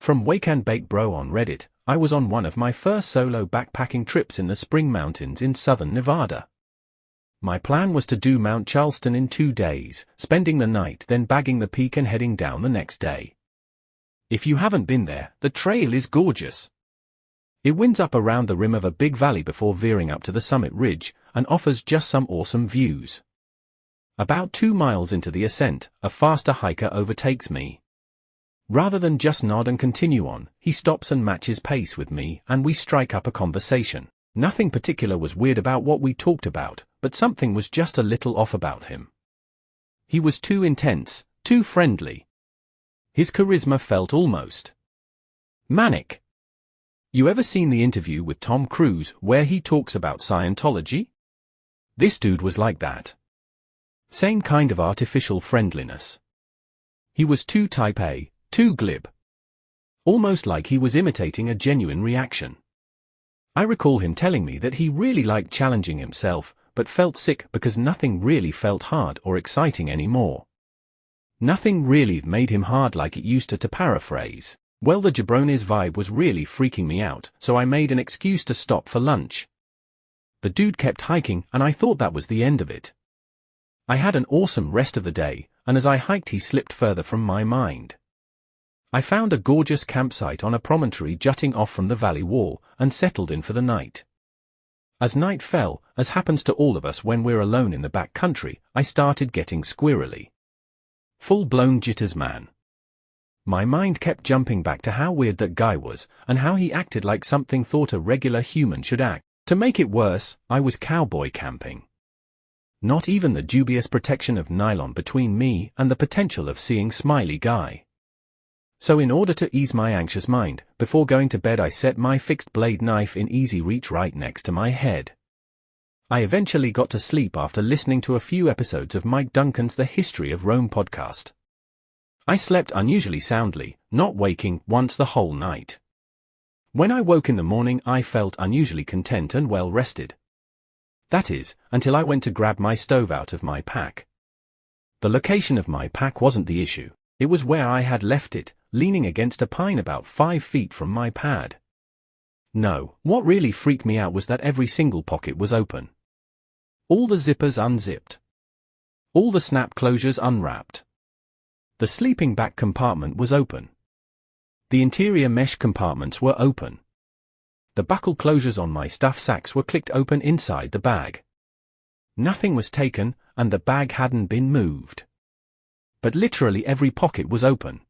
From Wake and Bake Bro on Reddit, I was on one of my first solo backpacking trips in the Spring Mountains in southern Nevada. My plan was to do Mount Charleston in 2 days, spending the night then bagging the peak and heading down the next day. If you haven't been there, the trail is gorgeous. It winds up around the rim of a big valley before veering up to the summit ridge, and offers just some awesome views. About 2 miles into the ascent, a faster hiker overtakes me. Rather than just nod and continue on, he stops and matches pace with me, and we strike up a conversation. Nothing particular was weird about what we talked about, but something was just a little off about him. He was too intense, too friendly. His charisma felt almost manic. You ever seen the interview with Tom Cruise where he talks about Scientology? This dude was like that. Same kind of artificial friendliness. He was too type A, too glib. Almost like he was imitating a genuine reaction. I recall him telling me that he really liked challenging himself, but felt sick because nothing really felt hard or exciting anymore. Nothing really made him hard like it used to paraphrase. Well, the jabronis vibe was really freaking me out, so I made an excuse to stop for lunch. The dude kept hiking, and I thought that was the end of it. I had an awesome rest of the day, and as I hiked he slipped further from my mind. I found a gorgeous campsite on a promontory jutting off from the valley wall, and settled in for the night. As night fell, as happens to all of us when we're alone in the back country, I started getting squirrely. Full-blown jitters, man. My mind kept jumping back to how weird that guy was, and how he acted like something thought a regular human should act. To make it worse, I was cowboy camping. Not even the dubious protection of nylon between me and the potential of seeing Smiley Guy. So in order to ease my anxious mind, before going to bed I set my fixed blade knife in easy reach right next to my head. I eventually got to sleep after listening to a few episodes of Mike Duncan's The History of Rome podcast. I slept unusually soundly, not waking once the whole night. When I woke in the morning I felt unusually content and well rested. That is, until I went to grab my stove out of my pack. The location of my pack wasn't the issue, it was where I had left it, leaning against a pine about 5 feet from my pad. No, what really freaked me out was that every single pocket was open. All the zippers unzipped. All the snap closures unwrapped. The sleeping back compartment was open. The interior mesh compartments were open. The buckle closures on my stuff sacks were clicked open inside the bag. Nothing was taken, and the bag hadn't been moved. But literally every pocket was open.